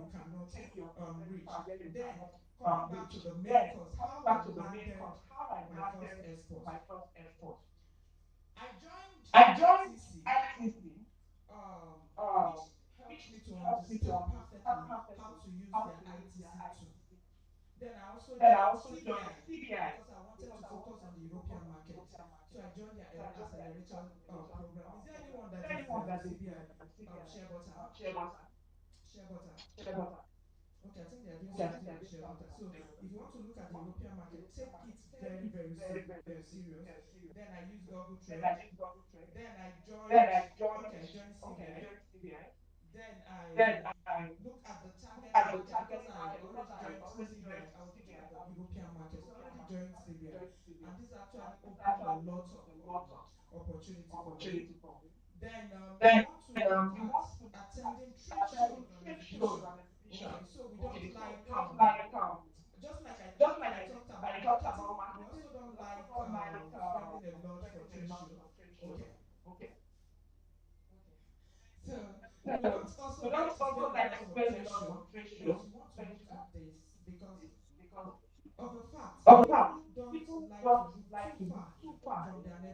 you cannot reach. Then coming back to the main course, how I landed my first export. I joined ITC, which helped me to understand perfectly how to use their ITC tool. Then I also joined CBI because I wanted to focus on the European market. So I joined their accelerator program. Is there anyone that is CBI share butter? Share butter. Okay, I think they are doing something with share butter. So if you want to look at the European market, take it very, very serious. Then I used Google Trade. Then I joined CBI. Then I look at the target market because I already joined CBI. I was looking at the European market. So I already joined CBI. And this actually opened a lot of opportunity for me. Then you want to look at attending trade shows and exhibitions. Okay, so we don't like just like I talked about marketing, we also don't like spending a lot for trade shows. Okay. So we don't also like to spend a lot for trade show, but you want to look at this because of the fact people don't like to look too far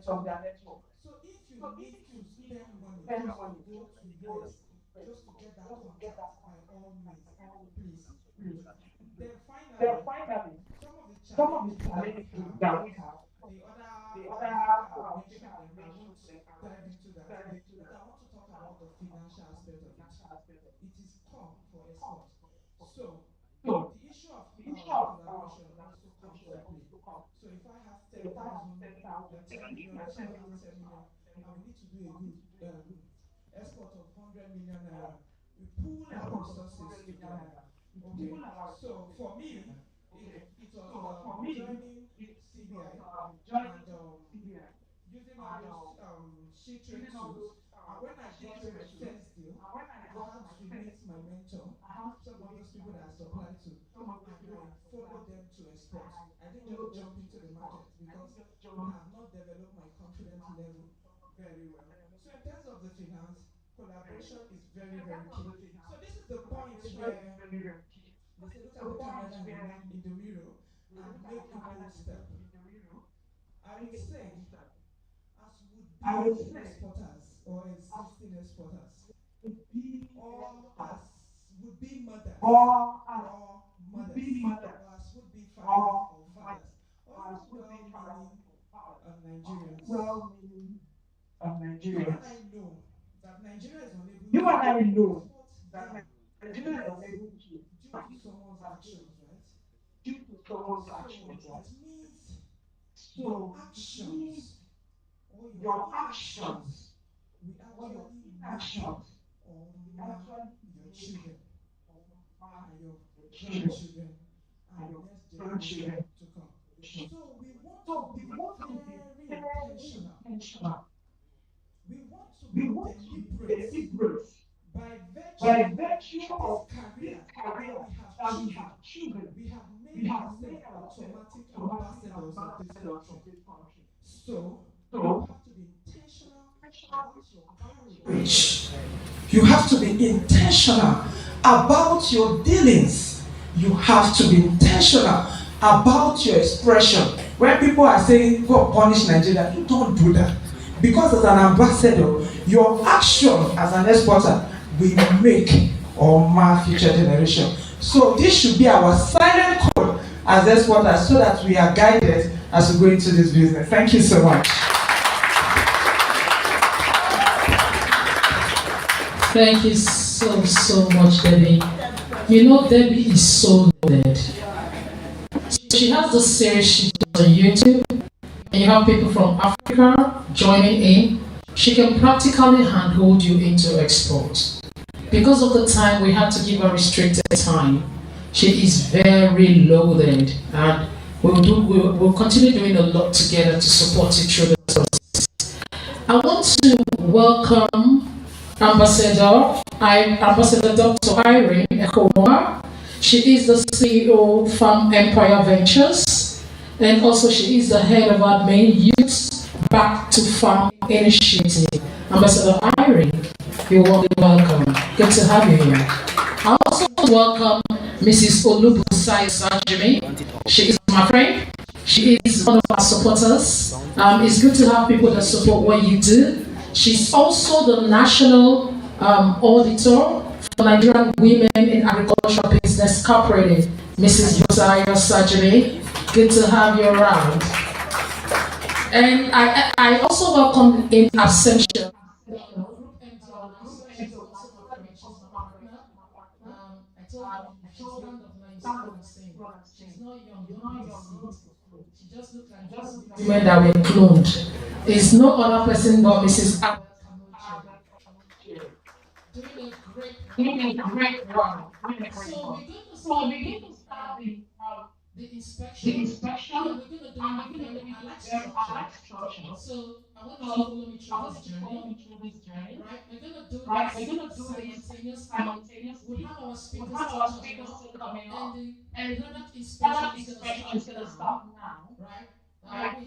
from their network. So if you need to spend money just to go to US, just to get that contact, by all means, please do that. Then finally, some of the challenges that we have, the other speaker have mentioned them, I won't dive into that, but I want to talk about the financial aspect of it. It is core for export. So the issue of collaboration also comes to play. So if I have 10,000, 10 million, this one has 10 million, and we need to do a good export of 100 million naira, we pool our resources together. Okay, so for me, it was joining CBI and using all those sheet trade tools. And when I got my first deal, I had to meet my mentor, some of those people that I supplied to, and I followed them to export. I didn't just jump into the market because I have not developed my confidence level very well. So in terms of the finance, collaboration is very, very key. So this is the point where they say look at the camera in the mirror and make a bold step. I would say, as would be exporters or existing exporters, or as would be mothers, or as would be fathers or fathers, or even well-meaning Nigerians. You and I know that Nigeria is unable to export due to someone's actions, right? So it means your actions or your inactions will actually make or mar your children and your grandchildren and next generation to come. So we want to be very intentional. We want to be deliberate by virtue of this career that we have chosen. We have made ourselves automatic ambassadors of this country. So you have to be intentional about your courage. You have to be intentional about your dealings. You have to be intentional about your expression. When people are saying, go punish Nigeria, you don't do that. Because as an ambassador, your action as an exporter will make or mar future generation. So this should be our silent code as exporters so that we are guided as we go into this business. Thank you so much. Thank you so much, Debbie. You know, Debbie is so loaded. She has this series she does on YouTube, and you have people from Africa joining in. She can practically handhold you into export. Because of the time, we had to give her restricted time. She is very loaded, and we'll continue doing a lot together to support you through the process. I want to welcome Ambassador Dr. Irene Ekoma. She is the CEO of Farm Empire Ventures, and also she is the head of admin Youth Back to Farm Initiative. Ambassador Irene, you're warmly welcome. Good to have you here. I also welcome Mrs. Olubusai Sajimi. She is my friend. She is one of our supporters. It's good to have people that support what you do. She's also the national auditor for Nigerian Women in Agricultural Business Cooperative, Mrs. Josiah Sajimi. Good to have you around. And I also welcome in absentia. I told you she's fond of what I'm saying. She's not young, don't be deceived. She just looks like women that were cloned. There's no other person but Mrs. Abel doing a great work. So we're going to start the inspection, and we're going to do a like structure. So I want you to follow me through this journey. Right? We're going to do this simultaneously. We have our speakers still coming up, and the product inspection is going to start now. Right? We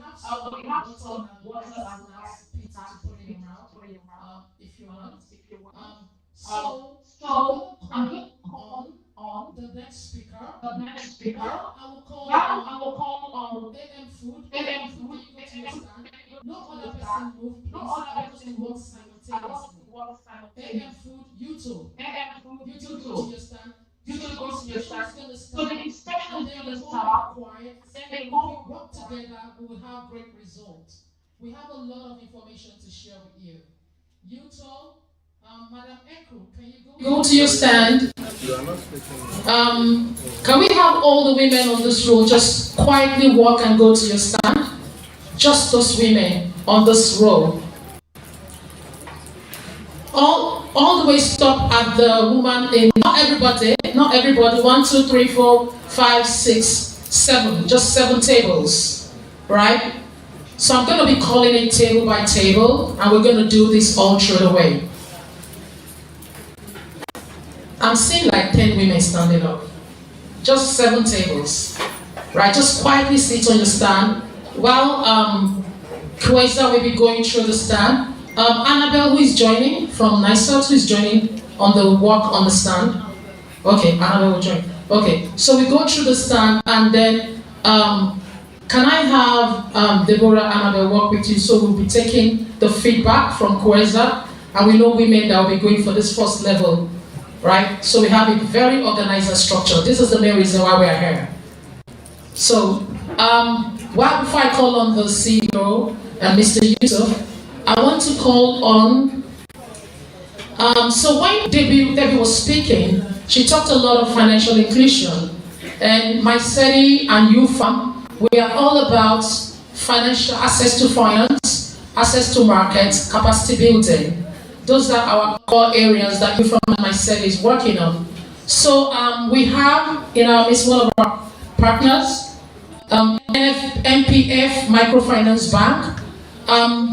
have some water and snacks to put in your mouth if you want. So I'm going to call on the next speaker. Now I will call on AM Food. AM Food, you go to your stand. No other person move, please. I want us to work simultaneously. AM Food, YouTube. YouTube, go to your stand. So the inspection is going to start. And then we all quiet. If we work together, we will have great results. We have a lot of information to share with you. YouTube. Madam Ekru, can you go to your stand? Can we have all the women on this row just quietly walk and go to your stand? Just those women on this row. All the way stop at the woman in, not everybody, 1, 2, 3, 4, 5, 6, 7, just 7 tables, right? So I'm going to be calling it table by table, and we're going to do this all through the way. I'm seeing like 10 women standing up. Just 7 tables. Right? Just quietly sit on your stand while Kweza will be going through the stand. Annabelle, who is joining from NISOT, who is joining on the walk on the stand. Okay, Annabelle will join. Okay, so we go through the stand, and then can I have Deborah, Annabelle walk with you? So we'll be taking the feedback from Kweza, and we know women that will be going for this first level. Right? So we have a very organized structure. This is the main reason why we are here. So, before I call on the CEO and Mr. Yusuf, I want to call on, so when Debbie was speaking, she talked a lot of financial inclusion. And Misedi and UFAM, we are all about financial access to finance, access to markets, capacity building. Those are our core areas that UFAM and Misedi is working on. So we have in our midst one of our partners, MPF Microfinance Bank.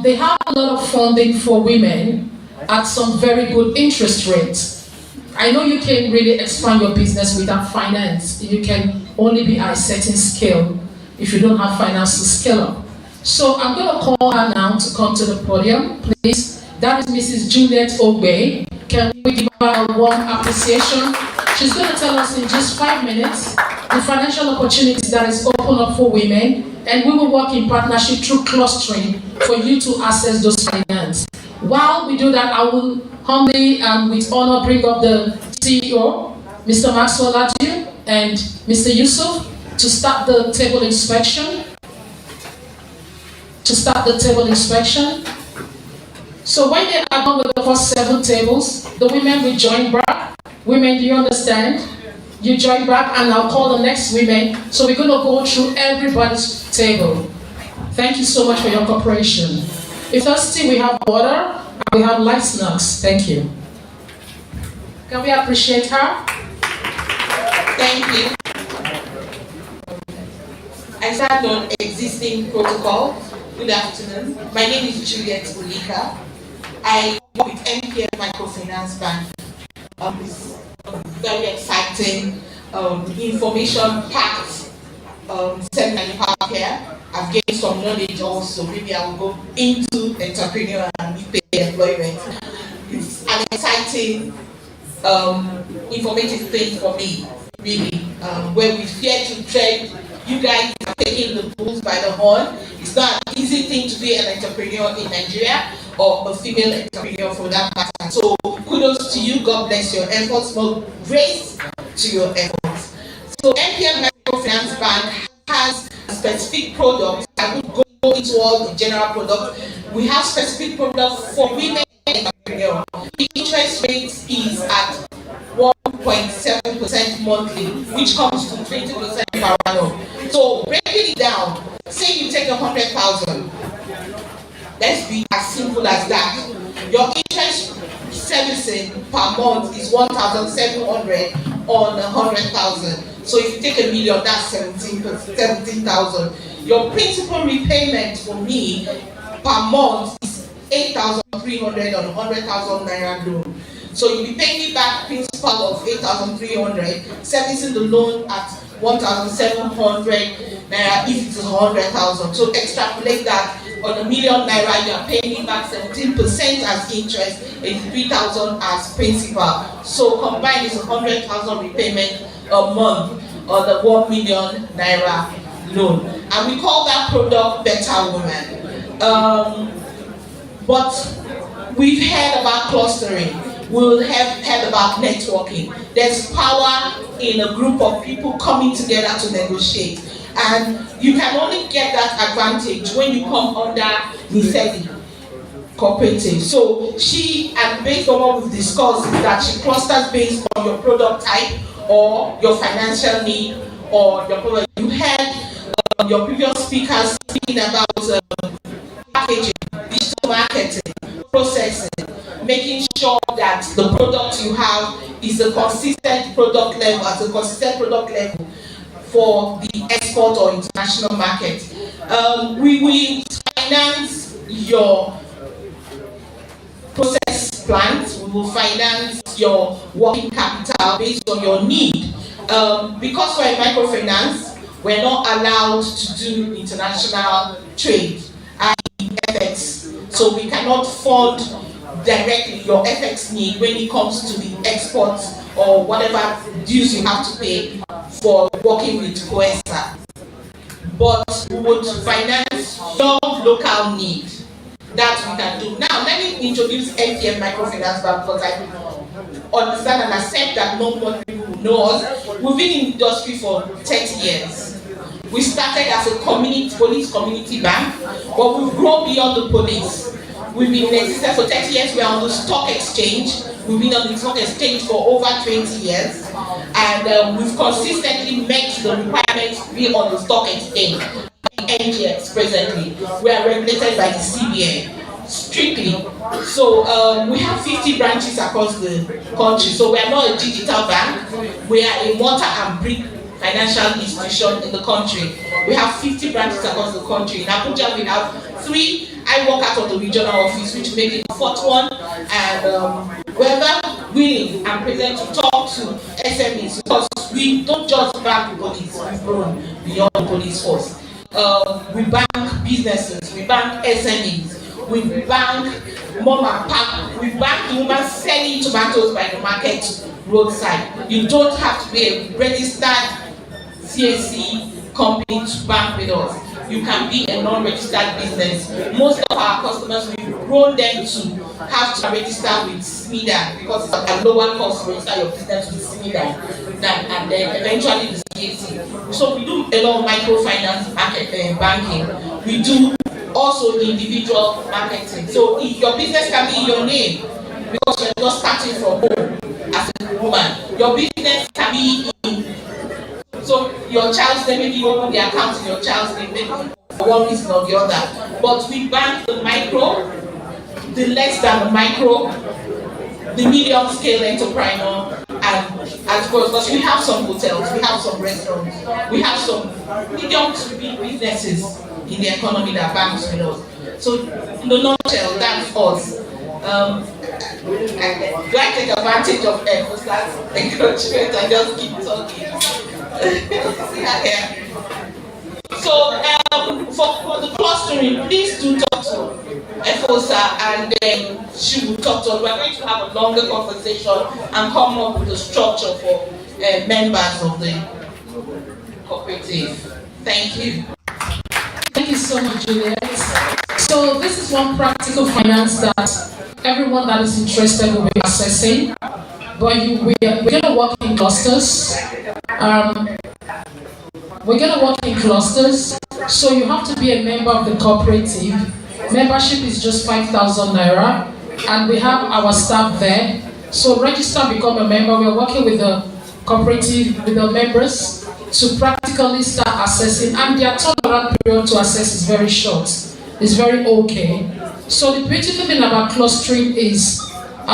They have a lot of funding for women at some very good interest rates. I know you can really expand your business without finance. You can only be at a certain scale if you don't have finance to scale up. So I'm going to call her now to come to the podium, please. That is Mrs. Juliet Ogbe. Can we give her a warm appreciation? She's going to tell us in just 5 minutes the financial opportunities that is open up for women, and we will work in partnership through clustering for you to access those finance. While we do that, I will humbly and with honor bring up the CEO, Mr. Maxwell Adu, and Mr. Yusuf to start the table inspection. So when they are done with the first 7 tables, the women will join back. Women, do you understand? You join back, and I'll call the next women. So we're going to go through everybody's table. Thank you so much for your cooperation. If thirsty, we have water, and we have light snacks. Thank you. Can we appreciate her? Thank you. I stand on existing protocol. Good afternoon. My name is Juliet Olika. I work with MPF Microfinance Bank. It's very exciting, information-packed seminar you have here. I've gained some knowledge also. Maybe I will go into entrepreneurial and employment. It's an exciting informative thing for me, really, where we fear to tread. You guys are taking the bulls by the horn. It's not an easy thing to be an entrepreneur in Nigeria, or a female entrepreneur for that matter. So kudos to you. God bless your efforts. More grace to your efforts. So MPF Microfinance Bank has a specific product. I would go into all the general products. We have specific products for women entrepreneurs. The interest rate is at 1.7% monthly, which comes to 20% per annum. So breaking it down, say you take 100,000. Let's be as simple as that. Your interest servicing per month is 1,700 on 100,000. So if you take a million, that's 17,000. Your principal repayment for me per month is 8,300 on 100,000 naira loan. So you'll be paying me back principal of 8,300, servicing the loan at 1,700 naira if it's 100,000. So extrapolate that on a million naira, you are paying me back 17% as interest, 83,000 as principal. So combined is 100,000 repayment a month on the 1 million naira loan. And we call that product Better Woman. But we've heard about clustering. We'll have heard about networking. There's power in a group of people coming together to negotiate. And you can only get that advantage when you come under Misedi cooperative. So she, and based on what we've discussed, is that she clusters based on your product type or your financial need or your product. You heard your previous speakers speaking about packaging, digital marketing, processing, making sure that the product you have is a consistent product level, at a consistent product level for the export or international market. We will finance your process plants, we will finance your working capital based on your need. Because we're a microfinance, we're not allowed to do international trade, FX. So we cannot fund directly your FX need when it comes to the exports or whatever dues you have to pay for working with COESA. But we would finance your local need. That we can do. Now, let me introduce MPF Microfinance Bank because I understand and accept that not more people know us. We've been in the industry for 30 years. We started as a police community bank, but we've grown beyond the police. We've been in existence for 30 years. We are on the stock exchange. We've been on the stock exchange for over 20 years. And we've consistently met the requirements to be on the stock exchange. NGX presently. We are regulated by the CBN strictly. So we have 50 branches across the country. So we are not a digital bank. We are a mortar and brick financial institution in the country. We have 50 branches across the country. In Abuja, we have 3. I work out of the regional office, which makes it the 4th one. And whoever willing and present to talk to SMEs, because we don't just bank the police, we've grown beyond the police force. We bank businesses, we bank SMEs, we bank mom and pop, we bank the woman selling tomatoes by the market roadside. You don't have to be a registered CAC company to bank with us. You can be a non-registered business. Most of our customers, we've grown them to have to register with SMIDA because it's a lower cost to register your business with SMIDA and then eventually the CAC. So we do a lot of microfinance banking. We do also the individual marketing. So if your business can be your name because you're just starting from home as a woman. Your business can be in, so your child's name, maybe you open the account in your child's name, maybe for one reason or the other. But we bank the micro, the less than the micro, the medium scale entrepreneur, and as well, because we have some hotels, we have some restaurants, we have some medium to big businesses in the economy that banks with us. So in a nutshell, that's us. Do I take advantage of that encouragement and just keep talking? So for the clustering, please do talk to Efosa, and then she will talk to us. We're going to have a longer conversation and come up with a structure for members of the cooperative. Thank you. Thank you so much, Juliet. So this is one practical finance that everyone that is interested will be accessing. But we're going to work in clusters. We're going to work in clusters. So you have to be a member of the cooperative. Membership is just 5,000 naira. And we have our staff there. So register and become a member. We're working with the cooperative, with the members, to practically start assessing, and their turnaround period to assess is very short. It's very okay. So the beautiful thing about clustering is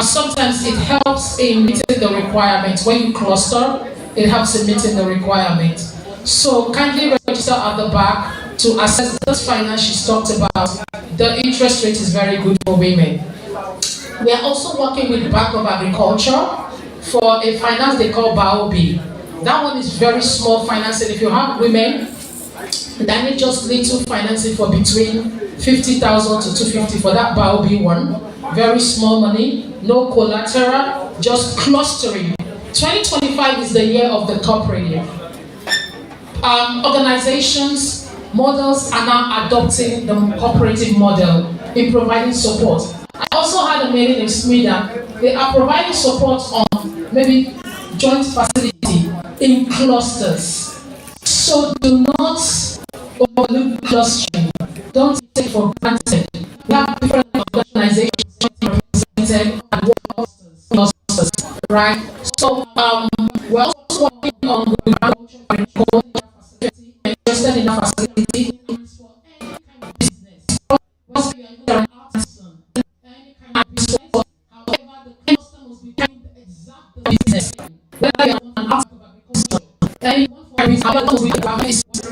sometimes it helps in meeting the requirements. When you cluster, it helps in meeting the requirement. So kindly register at the back to assess this finance she's talked about. The interest rate is very good for women. We are also working with the Bank of Agriculture for a finance they call BAOB. That one is very small financing. If you have women, then it just little financing for between 50,000 to 250 for that BAOB one. Very small money, no collateral, just clustering. 2025 is the year of the cooperative. Organizations, models are now adopting the cooperative model in providing support. I also had a meeting in Smeda. They are providing support on maybe joint facility in clusters. So do not overlook clustering. Don't take it for granted. We have different organizations represented and clusters, right? So we're also working on agriculture facility, interested in a facility for any kind of business. Whether you are an artisan, any kind of business, however, the cluster must be doing the exact business. Whether you are an artisan,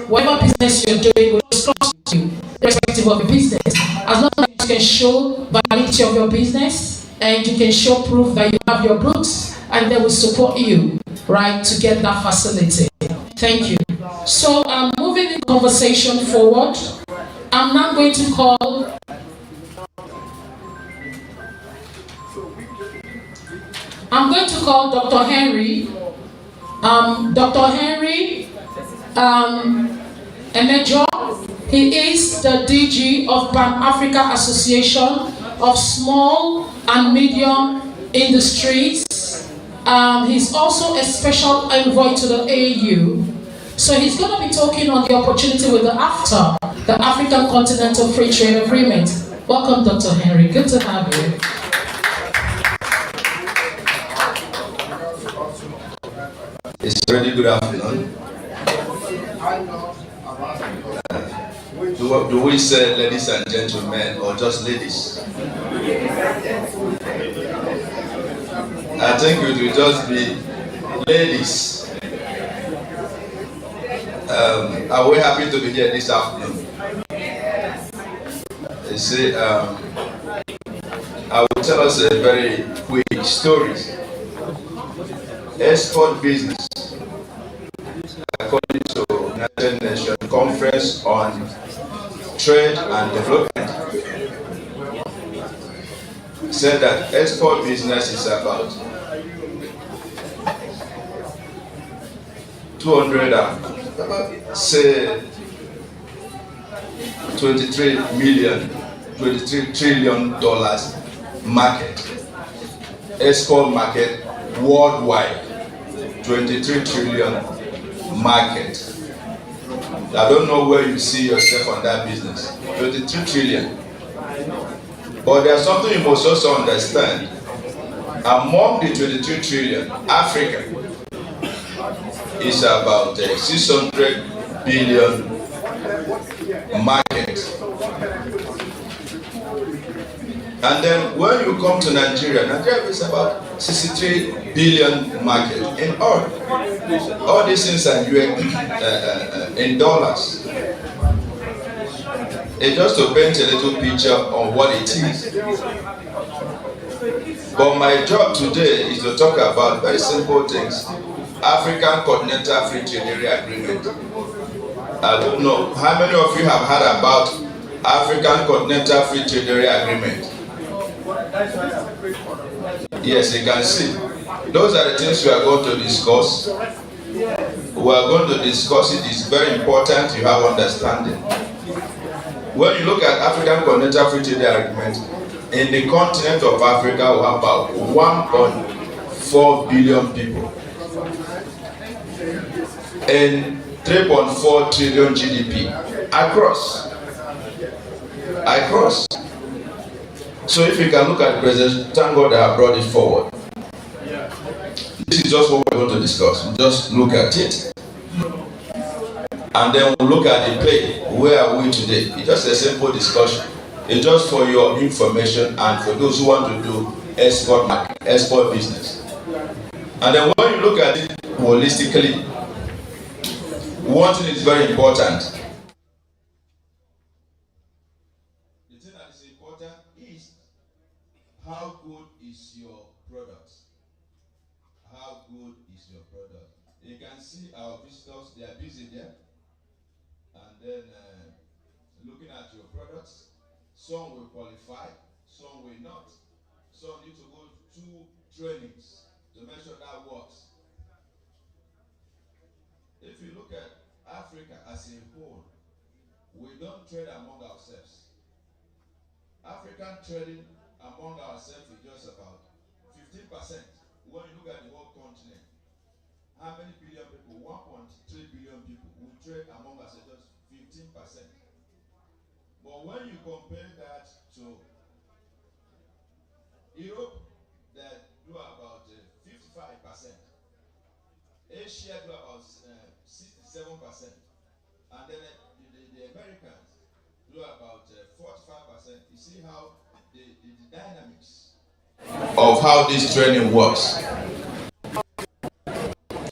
whatever business you're doing will trust you, irrespective of the business. As long as you can show validity of your business and you can show proof that you have your books, and they will support you, right, to get that facility. Thank you. So moving the conversation forward, I'm now going to call Dr. Henry. Dr. Henry Emejo, he is the DG of Pan-Africa Association of Small and Medium Industries. He's also a special envoy to the AU. So he's going to be talking on the opportunity with the AFTA, the African Continental Free Trade Agreement. Welcome, Dr. Henry. Good to have you. It's already good afternoon. Do we say ladies and gentlemen or just ladies? I think it will just be ladies. Are we happy to be here this afternoon? You see, I will tell us a very quick story. Export business, according to United Nations Conference on Trade and Development, said that export business is about 23 trillion dollars market, export market worldwide. 23 trillion market. I don't know where you see yourself on that business. 23 trillion. But there's something you must also understand. Among the 23 trillion, Africa is about 600 billion market. And then when you come to Nigeria, Nigeria is about 63 billion market in all. All these things are in dollars. It's just to paint a little picture on what it is. But my job today is to talk about very simple things. African Continental Free Trade Area Agreement. I don't know how many of you have heard about African Continental Free Trade Area Agreement. Yes, you can see. Those are the things we are going to discuss. We are going to discuss it. It's very important you have understanding. When you look at African Continental Free Trade Agreement, in the continent of Africa, we have about 1.4 billion people and 3.4 trillion GDP across. So if you can look at the president, thank God I have brought it forward. This is just what we're going to discuss. We'll just look at it. And then we'll look at the play. Where are we today? It's just a simple discussion. It's just for your information and for those who want to do export business. And then when you look at it holistically, one thing is very important. The thing that is important is how good is your product. How good is your product? You can see our visitors, they are busy there. And then looking at your products, some will qualify, some will not. Some need to go through trainings to make sure that works. If you look at Africa as a whole, we don't trade among ourselves. African trading among ourselves is just about 15%. When you look at the whole continent, how many billion people? 1.3 billion people. We trade among ourselves just 15%. But when you compare that to Europe, that do about 55%. Asia do about 67%. And then the Americans do about 45%. You see how the dynamics of how this training works.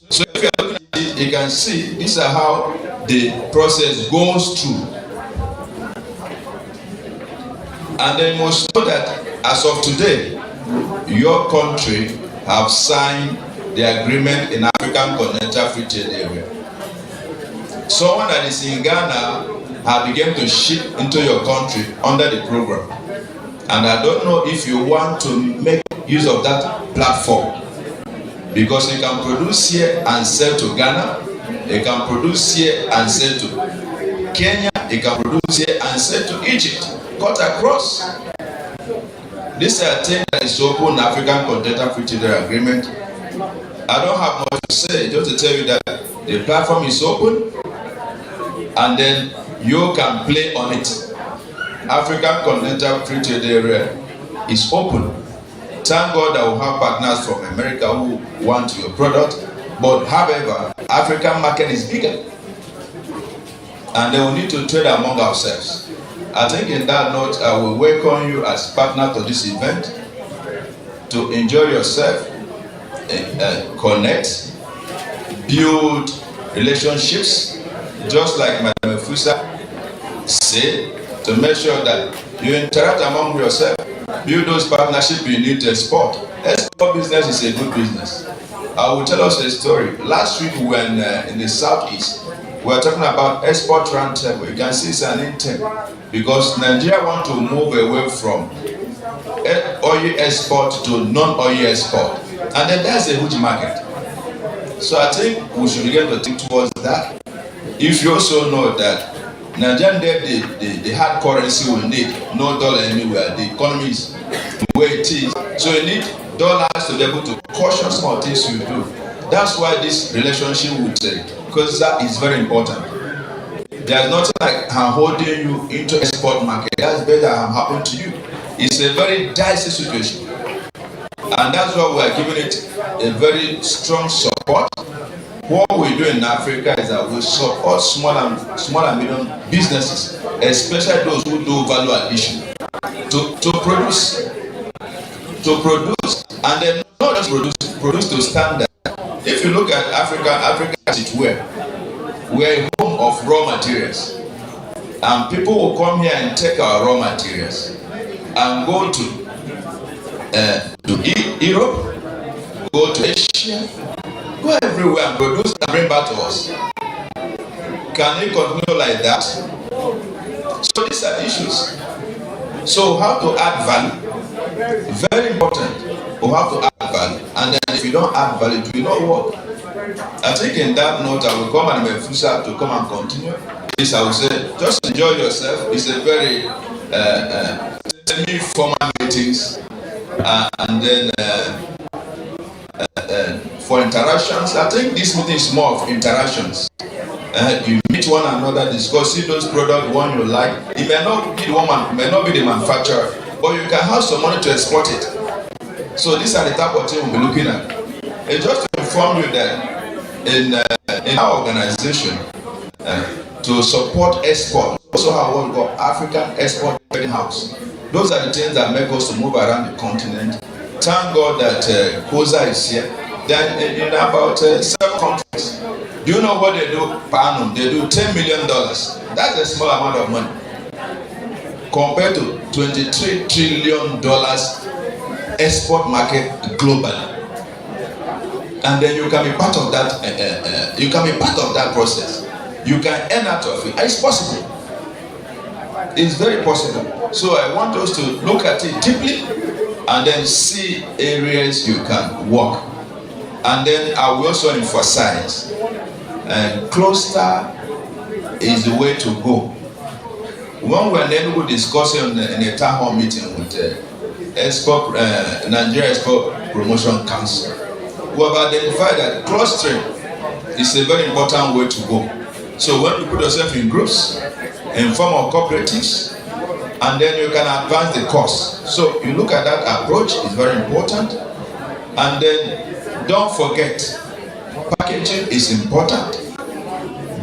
So if you look at it, you can see these are how the process goes through. And then you must know that as of today, your country have signed the agreement in African Continental Free Trade Area. Someone that is in Ghana have begun to ship into your country under the program. And I don't know if you want to make use of that platform, because you can produce here and sell to Ghana, you can produce here and sell to Kenya, you can produce here and sell to Egypt. Cut across. This is a thing that is open African Continental Free Trade Agreement. I don't have much to say, just to tell you that the platform is open and then you can play on it. African Continental Free Trade Area is open. Thank God that we have partners from America who want your product, but however, African market is bigger and they will need to trade among ourselves. I think in that note, I will welcome you as partner to this event to enjoy yourself, connect, build relationships, just like Madam Fusa said, to make sure that you interact among yourself, build those partnerships you need to export. Export business is a good business. I will tell us a story. Last week when in the southeast, we are talking about export roundtable. You can see it's an intent because Nigeria want to move away from oil export to non-oil export, and then that's a huge market. So I think we should begin to think towards that. If you also know that Nigerian debt, the hard currency we need, no dollar anywhere. The economy is the way it is, so you need dollars to be able to caution some things you do. That's why this relationship would say, because that is very important. There's nothing like I'm holding you into export market. That's better I'm happening to you. It's a very dicey situation. And that's why we are giving it a very strong support. What we do in Africa is that we support small and medium businesses, especially those who do value addition, to produce, and then not just produce to standard. If you look at Africa as it were, we are a home of raw materials, and people will come here and take our raw materials and go to Europe, go to Asia, go everywhere and produce and bring back to us. Can it continue like that? So these are the issues. So how to add value? Very important. We have to add value. And then if you don't add value, it will not work. I think in that note, I will come and Mefusa to come and continue. This I will say, just enjoy yourself. It's a very semi-formal meetings, and then for interactions. I think this meeting is more of interactions. You meet one another, discuss, see those products, one you like. It may not be the woman, may not be the manufacturer, but you can have some money to export it. So these are the type of things we'll be looking at. It's just to inform you that in our organization, to support export, also have what we call African Export Trading House. Those are the things that make us to move around the continent. Thank God that COSA is here. Then in about 7 countries. Do you know what they do per annum? They do $10 million. That's a small amount of money compared to $23 trillion export market globally. And then you can be part of that. You can be part of that process. You can earn out of it. It's possible. It's very possible. So I want us to look at it deeply and then see areas you can work. And then I will also emphasize, cluster is the way to go. When we are then discussing in a town hall meeting with Nigeria Export Promotion Council, we have identified that clustering is a very important way to go. So when you put yourself in groups, in form of cooperatives, and then you can advance the cause. So you look at that approach, it's very important. And then don't forget, packaging is important.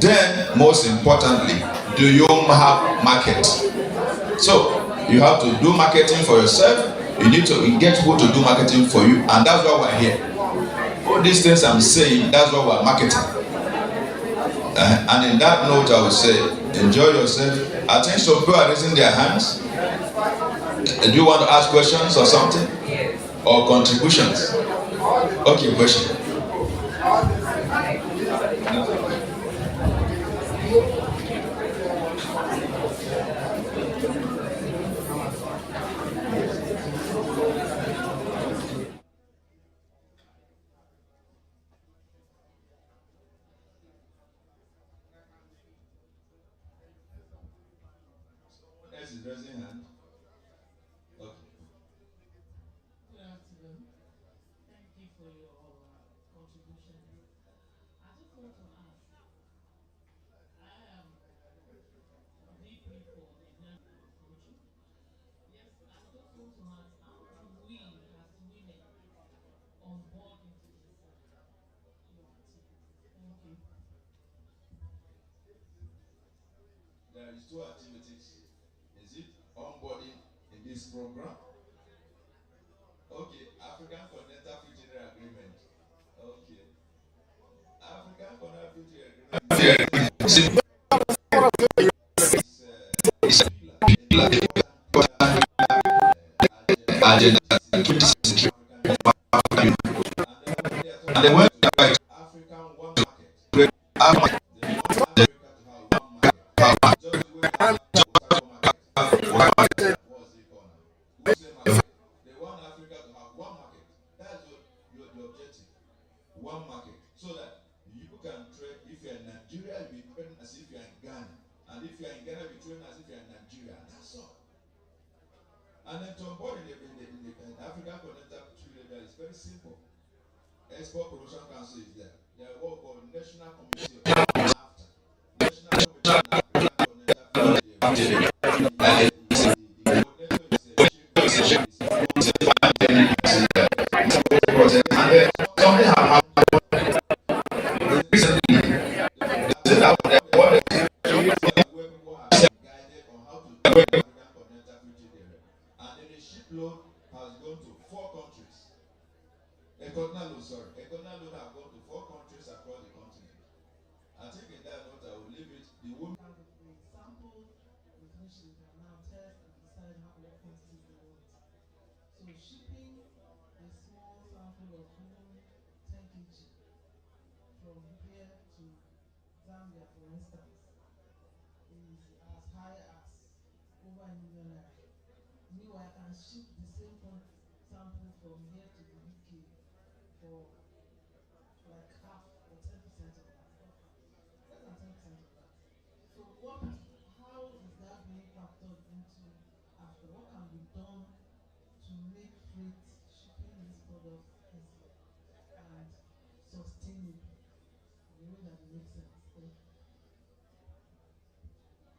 Then, most importantly, do you have market? So you have to do marketing for yourself. You need to engage people to do marketing for you, and that's why we're here. All these things I'm saying, that's why we're marketing. And in that note, I will say, enjoy yourself. I think some people are raising their hands. Do you want to ask questions or something? Or contributions? Okay, question. There is 2 activities. Is it onboarding in this program? Okay, African Continental Free Trade Agreement. Okay. African Continental Free Trade Agreement. And then when African one market. One market, so that you can trade. If you're in Nigeria, you'll be trading as if you're in Ghana, and if you're in Ghana, you'll be trading as if you're in Nigeria. That's all. And then to onboard in the African Continental Trade Area is very simple. Export Promotion Council is there. They are what called National Committee after National Committee on African Continental Trade from here to Zambia, for instance. is as high as over ₦1 million. Meanwhile, I can ship the same sample from here to the UK for like half or 10% of that. Less than 10% of that. So how is that being factored into after? What can be done to make freight shipping these products easier and sustainable in a way that it makes sense? Thank you.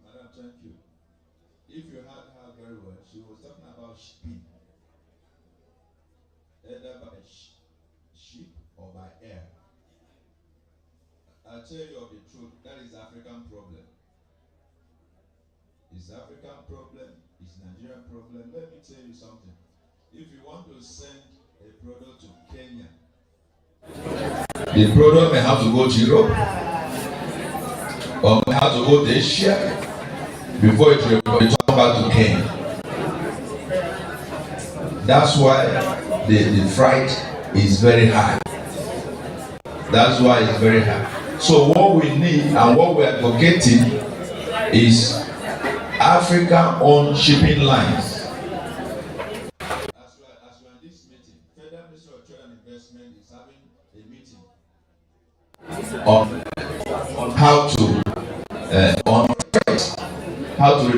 Madam, thank you. If you heard her very well, she was talking about shipping, either by ship or by air. I tell you of the truth, that is African problem. It's African problem, it's Nigerian problem. Let me tell you something. If you want to send a product to Kenya, the product may have to go to Europe or may have to go to Asia before it returns back to Kenya. That's why the freight is very high. That's why it's very high. So what we need and what we are advocating is African-owned shipping lines. As we are in this meeting, Federal Ministry of Trade and Investment is having a meeting on how to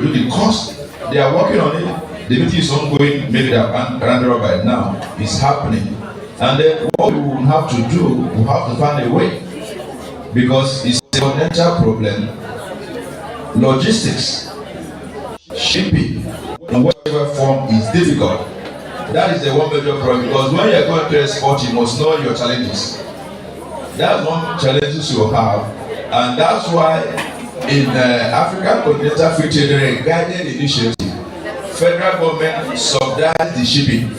reduce the cost. They are working on it. The meeting is ongoing. Maybe they are rounded up by now. It's happening. And then what we will have to do, we have to find a way, because it's a continental problem. Logistics, shipping, in whatever form is difficult. That is the one major problem, because when you are going to export, you must know your challenges. That's one challenges you have, and that's why in African Continental Free Trade Area guided initiative, federal government subsidized the shipping.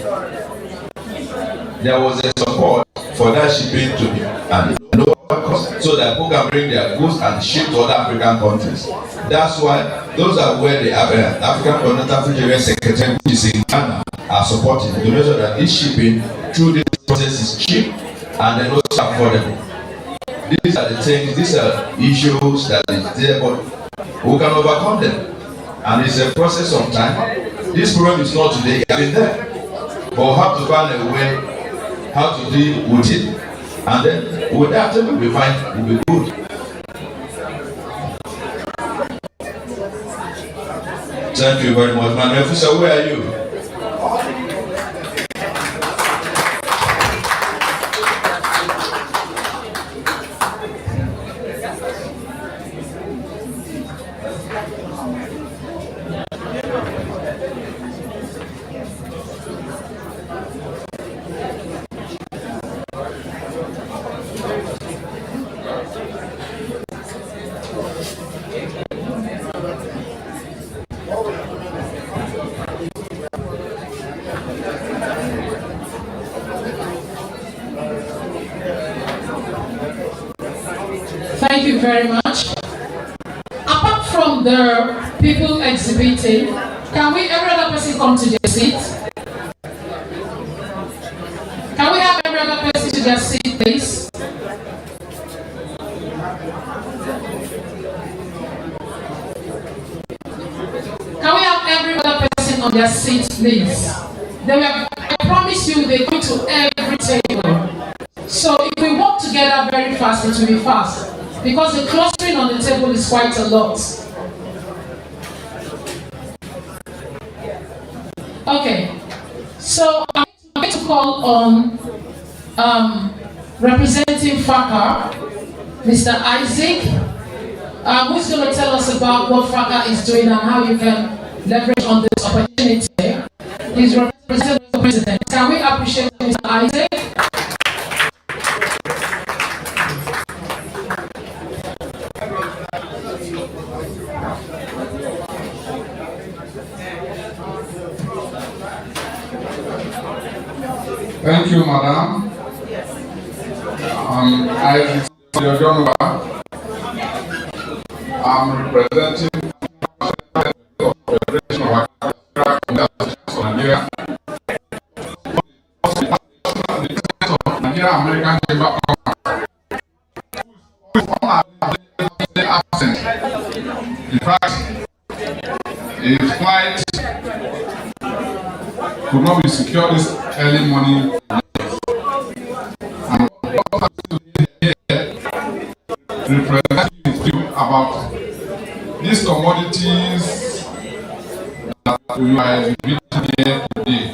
There was a support for that shipping to be and lower cost, so that people can bring their goods and ship to other African countries. That's why those are where the African Continental Free Trade Area Secretary, which is in Ghana, are supporting to make sure that this shipping through this process is cheap and then also affordable. These are the things, these are issues that is there, but we can overcome them. And it's a process of time. This problem is not today, it's been there. But we have to find a way how to deal with it. And then with that, we'll be fine, we'll be good. Thank you very much. My officer, where are you? Thank you very much. Apart from the people exhibiting, can we, every other person come to their seat? Can we have every other person to their seat, please? Can we have every other person on their seat, please? I promise you, they go to every table. So if we work together very fast, it will be fast. Because the clustering on the table is quite a lot. Okay, so I'm going to call on representing FACA, Mr. Isaac, who's going to tell us about what FACA is doing and how you can leverage on this opportunity. He's representing the president. Can we appreciate Mr. Isaac? Thank you, Madam. Isaac Yojonwa. I'm representing the Federation of Agribusinesses of Nigeria. Nigeria American Chamber of Commerce, who is absent. In fact, his flight could not be secured this early morning. And representing his view about these commodities that we are exhibiting here today.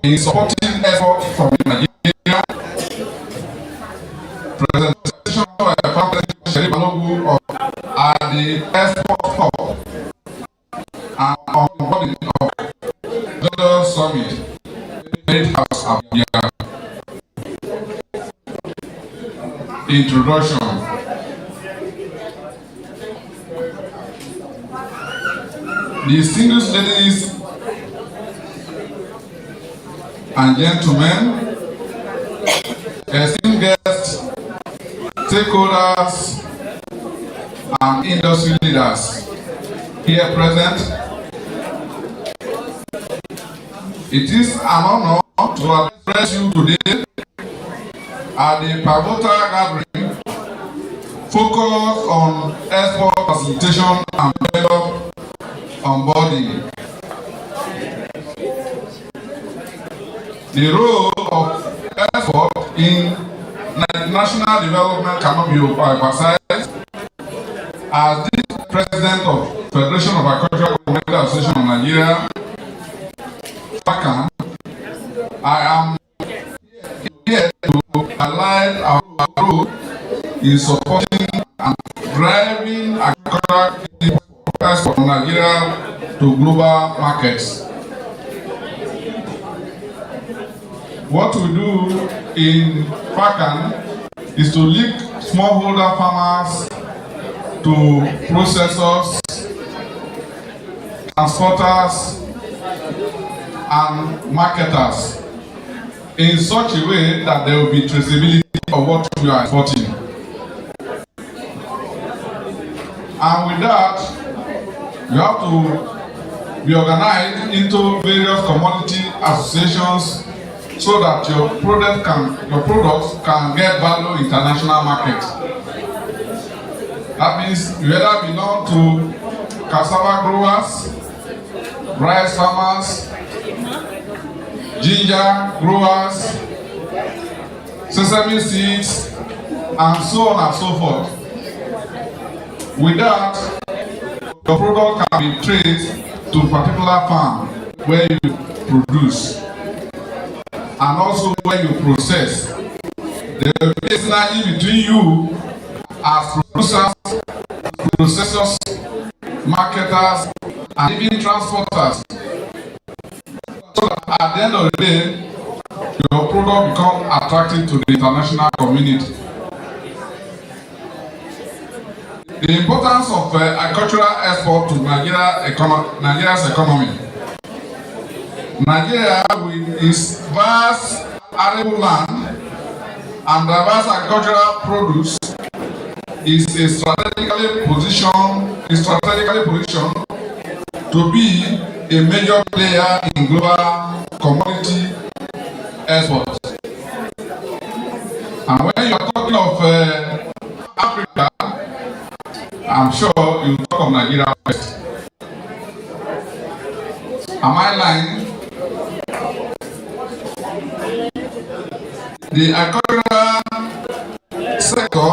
In supporting efforts from Nigeria, presentation by President Sheri Balogu at the export hub and onboarding of the summit made House Abuja. Introduction. The distinguished ladies and gentlemen, esteemed guests, stakeholders, and industry leaders here present, it is an honor to address you today at the pivotal gathering focused on export facilitation and development onboarding. The role of export in national development cannot be overemphasized. As the President of Federation of Agricultural Community Association of Nigeria, FACAN, I am here to highlight our role in supporting and driving agricultural export from Nigeria to global markets. What we do in FACAN is to link smallholder farmers to processors, transporters, and marketers in such a way that there will be traceability of what we are exporting. And with that, you have to be organized into various commodity associations so that your products can get value in international markets. That means you either belong to cassava growers, rice farmers, ginger growers, sesame seeds, and so on and so forth. With that, your product can be traced to a particular farm where you produce, and also where you process. There will be a synergy between you as producers, processors, marketers, and even transporters. So that at the end of the day, your product becomes attractive to the international community. The importance of agricultural export to Nigeria's economy. Nigeria, with its vast arable land and diverse agricultural produce, is strategically positioned to be a major player in global commodity exports. And when you are talking of Africa, I'm sure you talk of Nigeria first. Am I lying? The agricultural sector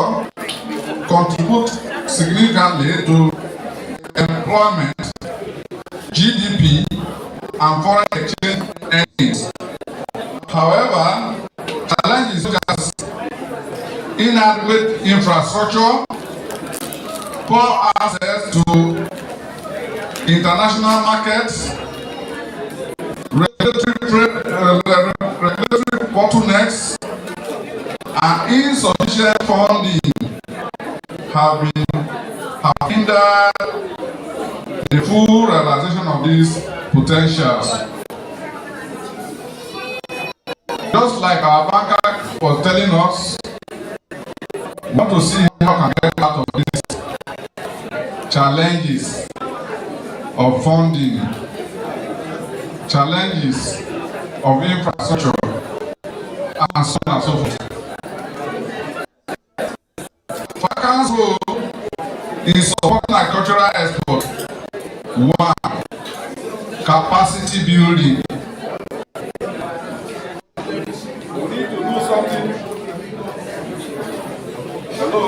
contributes significantly to employment, GDP, and foreign exchange earnings. However, challenges such as inadequate infrastructure, poor access to international markets, regulatory bottlenecks, and insufficient funding have hindered the full realization of these potentials. Just like our banker was telling us, we want to see how we can get out of these challenges. of funding, challenges of infrastructure, and so on and so forth. FACA's role in supporting agricultural export: 1. Capacity building. We need to do something. Hello?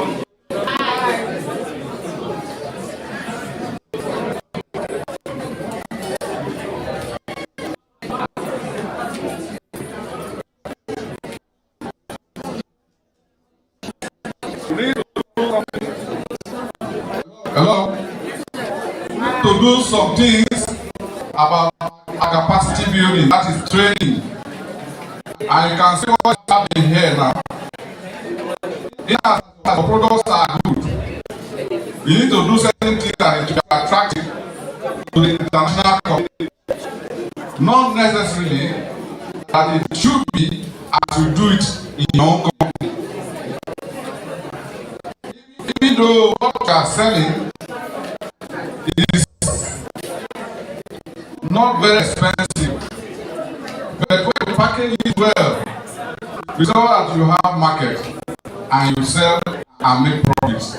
Hello? To do some things about capacity building, that is training. And you can see what's happening here now. As the products are good, you need to do certain things that it will be attractive to the international community. Not necessarily that it should be as you do it in your own company. Even though what you are selling is not very expensive, but when you package it well, you know that you have market and you sell and make profits.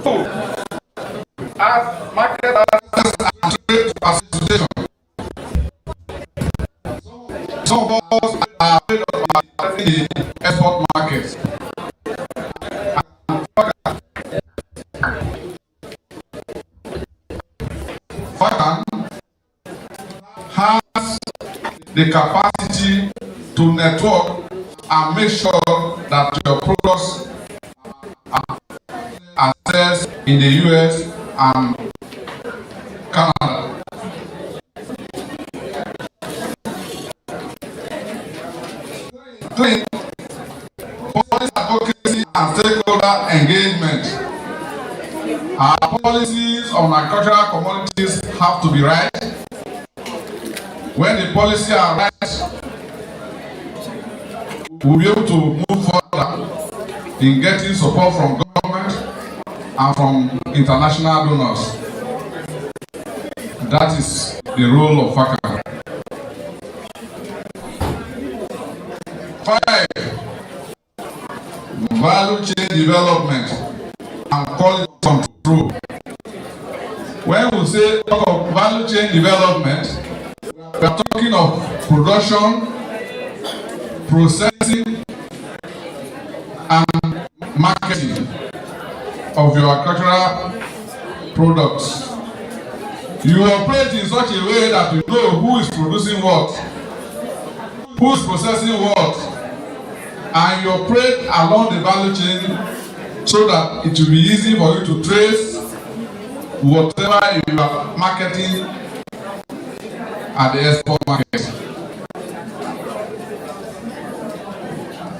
So, as market access and trade association, some of us are afraid of the export market. FACAN has the capacity to network and make sure that your products are accessed in the US and Canada. Three, policy advocacy and stakeholder engagement. Our policies on agricultural commodities have to be right. When the policies are right, we'll be able to move further in getting support from government and from international donors. That is the role of FACAN. 5. Value chain development and quality control. When we say talk of value chain development, we are talking of production, processing, and marketing of your agricultural products. You operate in such a way that you know who is producing what, who is processing what, and you operate along the value chain so that it will be easy for you to trace whatever you are marketing at the export market.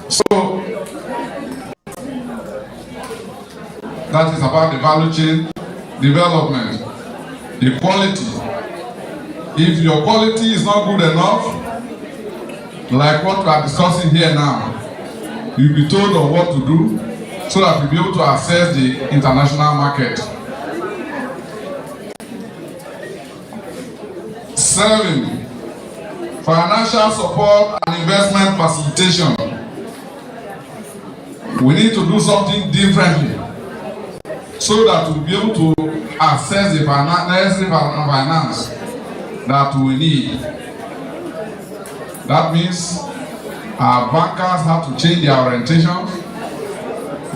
So that is about the value chain development, the quality. If your quality is not good enough, like what we are discussing here now, you'll be told on what to do so that you'll be able to access the international market. 7. Financial support and investment facilitation. We need to do something differently so that we'll be able to access the necessary finance that we need. That means our bankers have to change their orientation,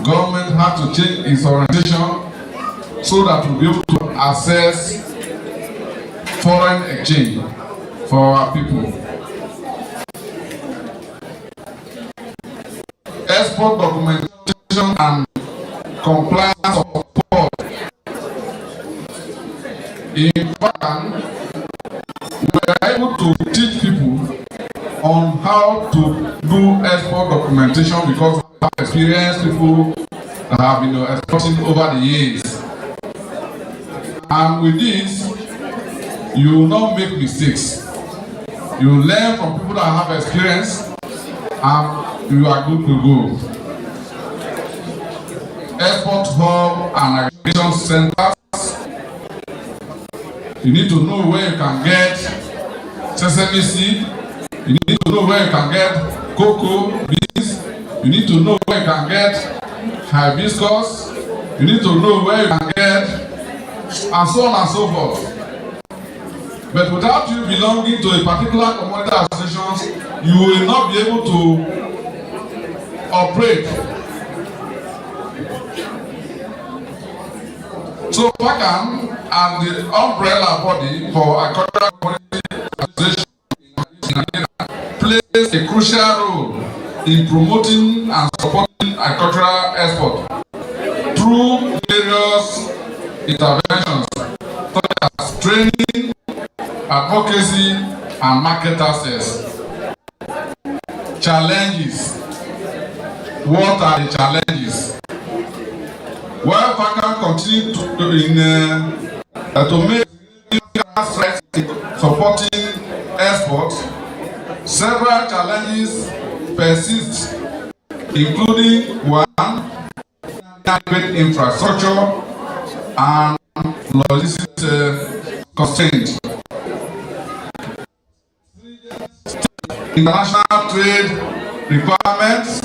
government have to change its orientation so that we'll be able to access foreign exchange for our people. Export documentation and compliance support. In FACAN, we are able to teach people on how to do export documentation because we have experienced people that have been exporting over the years. And with this, you will not make mistakes. You will learn from people that have experience and you are good to go. export hub and aggregation centers. You need to know where you can get sesame seed. You need to know where you can get cocoa beans. You need to know where you can get hibiscus. You need to know where you can get, and so on and so forth. But without you belonging to a particular commodity association, you will not be able to operate. So PACAM, as the umbrella body for agricultural commodity association in Nigeria, plays a crucial role in promoting and supporting agricultural export through various interventions such as training, advocacy, and market access. Challenges. What are the challenges? While PACAM continues to make strides in supporting exports, several challenges persist, including one, inadequate infrastructure and logistics constraints. International trade requirements.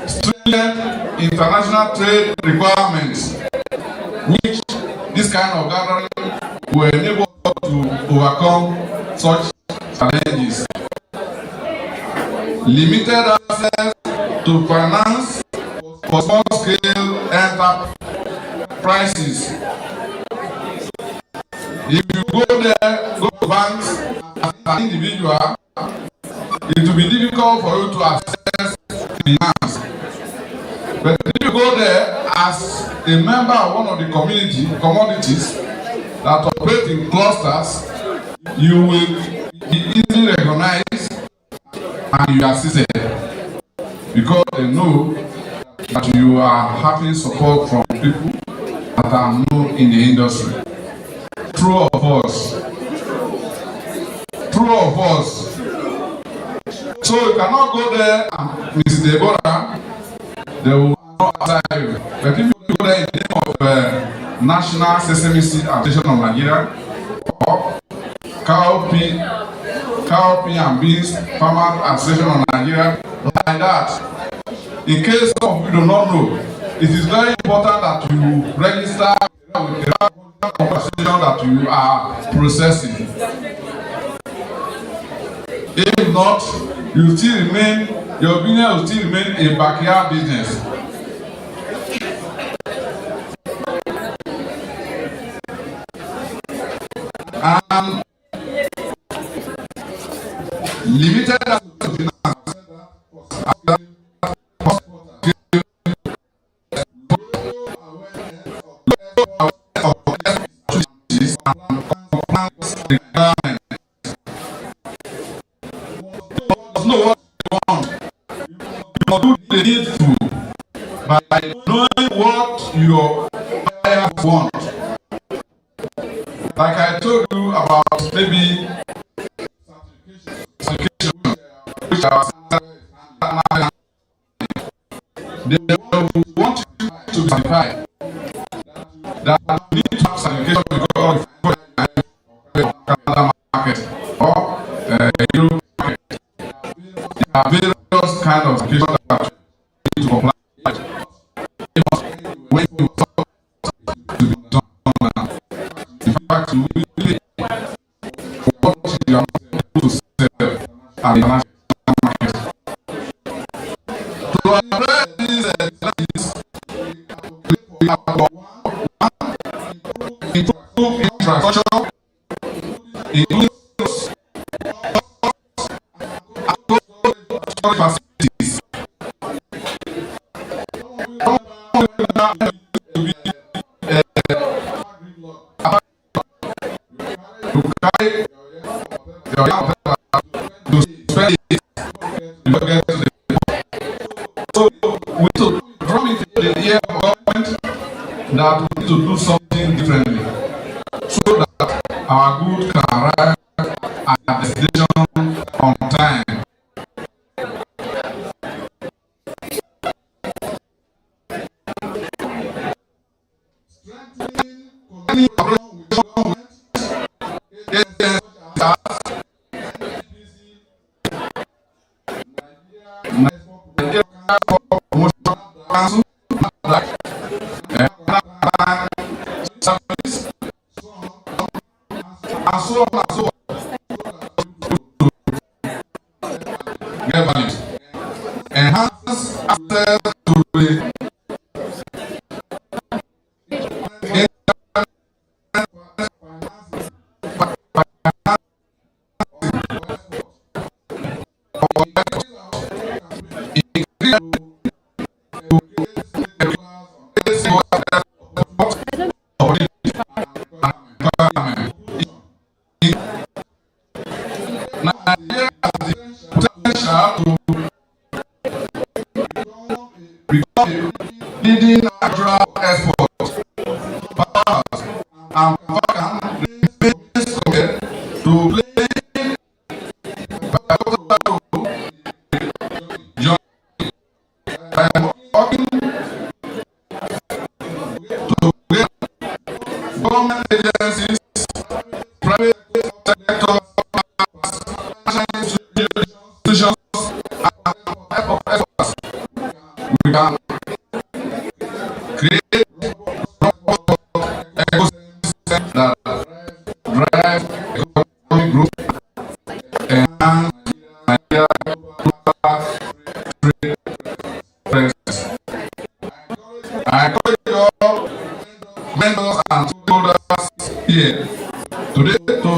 Stringent international trade requirements, which this kind of gathering will enable us to overcome such challenges. Limited access to finance for small-scale enterprises. If you go there, go to banks as an individual, it will be difficult for you to access finance. But if you go there as a member of one of the commodities that operate in clusters, you will be easily recognized and you are assisted because they know that you are having support from people that are known in the industry. True of us. True of us. So you cannot go there and Mrs. Deborah, they will not answer you. But if you go there in the name of National Sesame Seed Association of Nigeria or cowpea and beans farmers association of Nigeria, like that, in case some of you do not know, it is very important that you register with the association that you are processing. If not, you still remain, your business will still remain a backyard business. And limited access to finance know what you want. You must do the needful by knowing what your buyers want. Like I told you about maybe certification, which are they want you to be certified. That you need to have certification because of Canada market or Europe market. There are various kinds of certifications that you need to comply with. When you talk to be done now, in fact, you will pay what you are able to sell at the international market. To address these challenges, we have improve infrastructure, including facilities. So we need to drum into the ear of government that we need to do something differently so that our goods can arrive at the destination on time. any operation with Nigeria Promotion Council, service, and so on and so on. Get valid. Enhance access to the Nigeria has the potential to become a leading agro export powers and can base committed to play a pivotal role in the journey by working together government agencies, private sector institutions, and type of experts. We can create robust ecosystems that drive economic growth, enhance Nigeria's global trade presence. I encourage all vendors and stakeholders here today to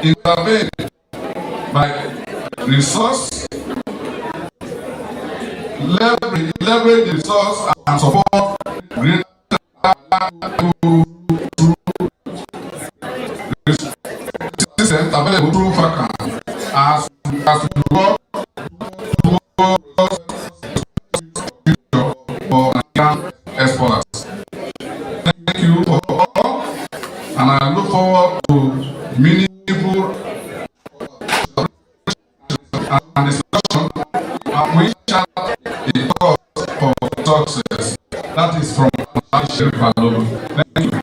intervene by resource, leverage the resource and support greater systems available through FACAN as we work towards future for Nigerian exporters. Thank you for all, and I look forward to meaningful and discussion, and we shall a cause for success. That is from Sheriff Alogo. Thank you.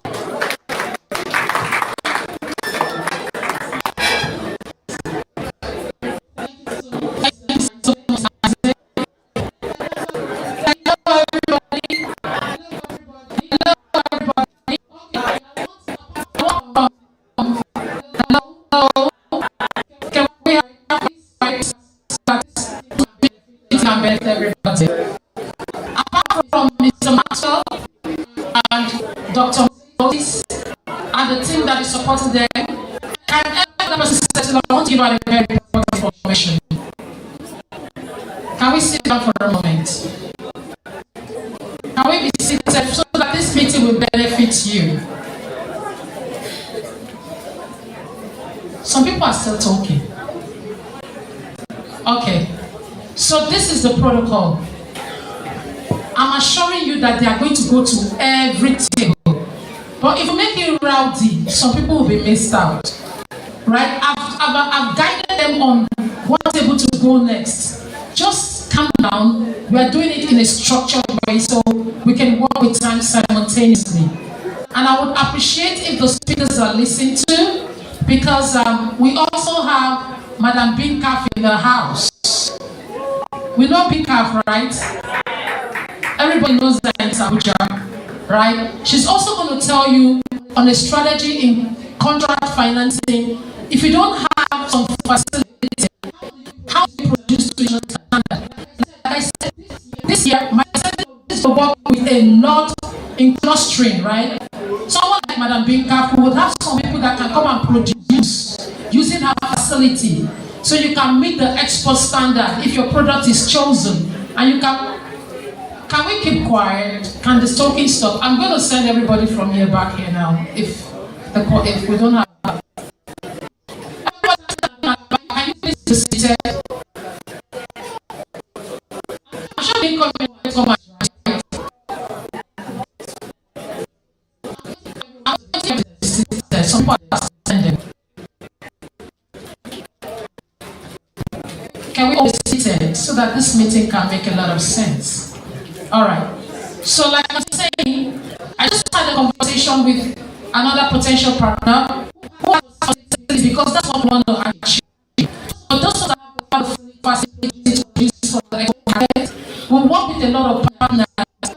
Everybody. Apart from Mr. Maxwell and Dr. Moses and the team that is supporting them, can every person settle? I want to give out a very important information. Can we sit down for a moment? Can we be seated so that this meeting will benefit you? Some people are still talking. Okay. So this is the protocol. I'm assuring you that they are going to go to every table. But if you make it rowdy, some people will be missed out. Right? I've guided them on what table to go next. Just calm down. We are doing it in a structured way so we can work with time simultaneously. And I would appreciate if the speakers are listened to, because we also have Madam Binkaf in the house. We know Binkaf, right? Everybody knows that in Abuja, right? She's also going to tell you on a strategy in contract financing. If you don't have some facility, how do you produce to your standard? Like I said, this year, my center is to work with a lot in clustering, right? Someone like Madam Binkaf would have some people that can come and produce using her facility. So you can meet the export standard if your product is chosen. And you can we keep quiet? Can the talking stop? I'm going to send everybody from here back here now. If we don't have. Can you please be seated? I'm sure they come and I'm going to be seated. Some people are standing. Can we all be seated so that this meeting can make a lot of sense? All right. So like I'm saying, I just had a conversation with another potential partner who has facilities, because that's what we want to achieve. But those that have the facility to produce for the market, we work with a lot of partners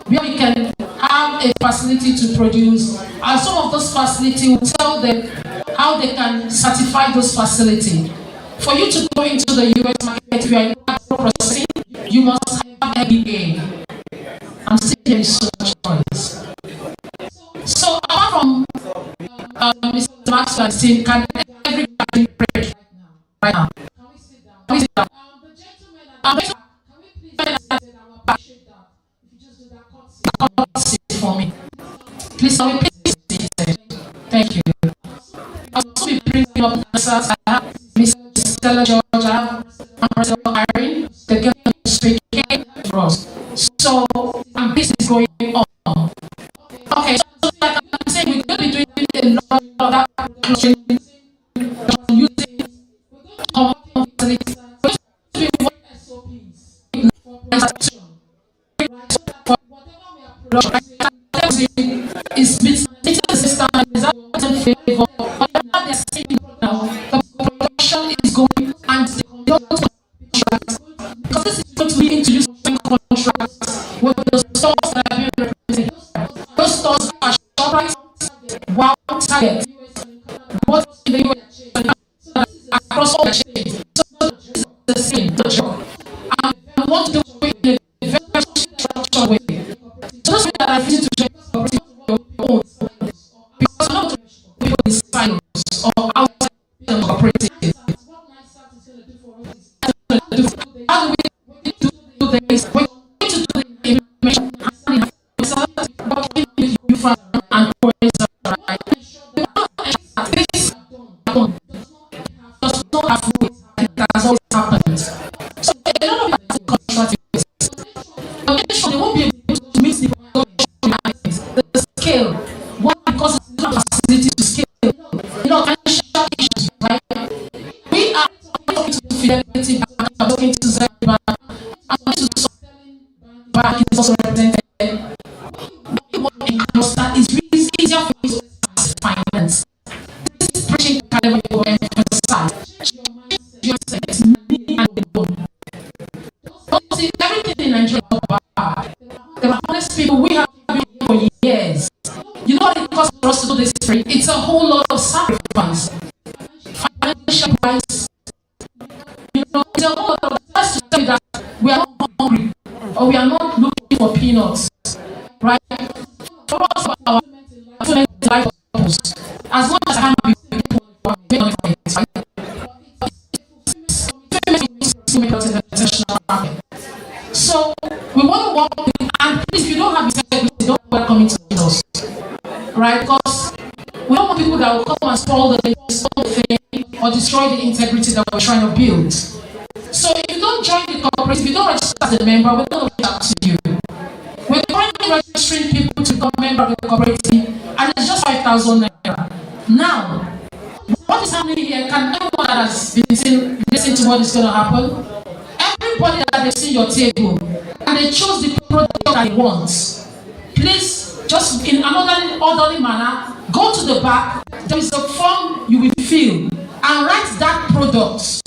where we can have a facility to produce, and some of those facilities will tell them how they can certify those facilities. For you to go into the US market, if you are in agro-processing, you must have MBA. I'm still hearing so much noise. So apart from Mr. Maxwell's team, can everybody break right now? Can we sit down? The gentleman at the back, can we please sit down? I appreciate that. If you just do that courtesy for me. Please, can we please sit? Thank you. I'll also be bringing up answers. I have Mr. Stella George, I have Ambassador Irene, the girl who's speaking for us. So, and this is going on. Okay, so like I'm saying, we're going to be doing a lot of that using common facilities. We're going to be working SOPs for whatever we are producing is meeting the system and is out in favor. Whatever they're saying now, the production is going and they don't contract. Because this is going to lead into using contracts with the stores that are being represented. Those stores are ShopRite, Wow, Target, what in the US, across all the chains. So this is the same, the job. And we want to do it in a very structured way. So those people that are refusing to join cooperative own, because not people in silos or outside the cooperative. How do we do this? We're going to do the information working with you from and does not have weight, and it has always happened. So a lot of people contract with they won't be able to meet the scale. Why? Because it's not a facility to scale. Financial issues, right? We are talking to Fidelity Bank, I'm talking to Zebra, I'm talking to Bank is also represented. That is really easier for you to finance. This is preaching caliber you emphasize. Your mindset, me and the bone. See, everything in Nigeria is not bad. There are honest people we have been for years. You know what it costs for us to do this free? It's a whole lot of sacrifice. Financial price. It's a whole lot of that's to tell you that we are not hungry or we are not looking for peanuts. Right? For us, our life purpose, as long as I can be people who are making money from it, so we want to work with, and please, if you don't have integrity, don't welcome into us, right? Because we don't want people that will come and spoil the thing or destroy the integrity that we're trying to build. So if you don't join the cooperative, if you don't register as a member, we're not going to reach out to you. We're currently registering people to become a member of the cooperative, and it's just 5,000 naira. Now, what is happening here? Can everyone that has been listening to what is going to happen? Everybody that they've seen your table, and they chose the product that they want, please, just in another orderly manner, go to the back. There is a form you will fill, and write that product.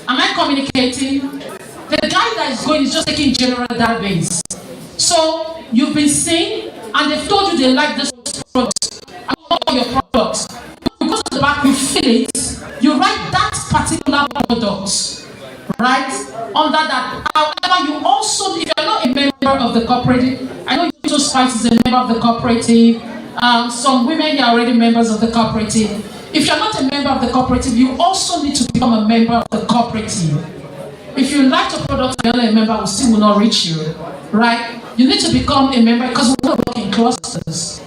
Am I communicating? The guy that is going is just taking general database. So you've been seen, and they've told you they like this product, and all your products. You go to the back, you fill it, you write that particular product, right? Under that. However, you also, if you're not a member of the cooperative, I know you chose Spice is a member of the cooperative. Some women here are already members of the cooperative. If you're not a member of the cooperative, you also need to become a member of the cooperative. If you like your product and you're not a member, we still will not reach you, right? You need to become a member because we want to work in clusters.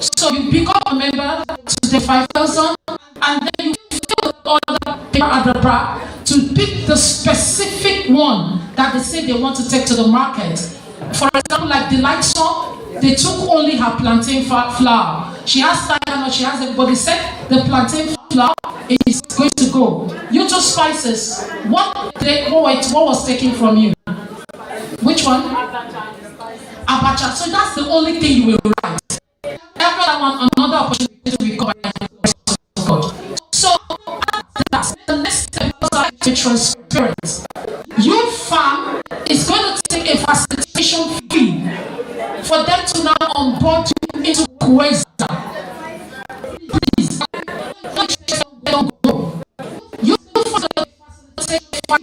So you become a member to the 5,000, and then you fill the other paper at the back to pick the specific one that they say they want to take to the market. For example, like the light song, they took only her plantain flour. She has tiger, she has everybody said the plantain flour is going to go. You two Spices, what was taken from you? Which one? Abacha. So that's the only thing you will write. Every other one, another opportunity. import you into Kuwait. Please, don't go. You facilitate for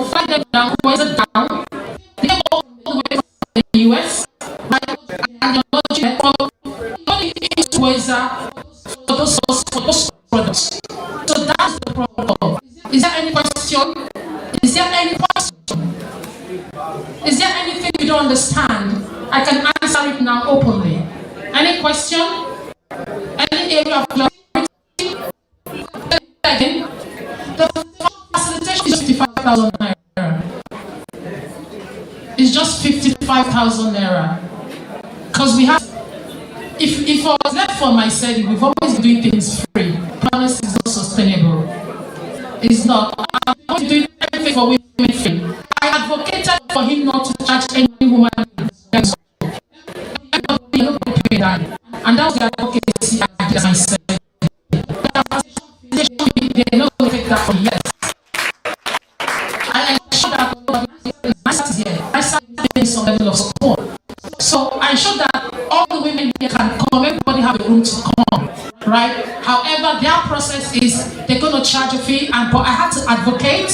flag them down, down. They go all the way from the US, and the logic going into for those products. So that's the protocol. Is there any question? Is there any question? Is there anything you don't understand? I can answer it now openly. Any question? Any area of clarity? Again, the facilitation is 55,000 naira. It's just 55,000 naira. Because we have, if I was left for myself, we've always been doing things free. Promise is not sustainable. It's not. I'm not doing anything for women free. I advocated for him not to charge any woman. And that was the advocacy I did myself. They're not going to take that for years. I ensure that I started getting some level of support. So I ensure that all the women here can come, everybody have a room to come, right? However, their process is they're going to charge a fee, but I had to advocate,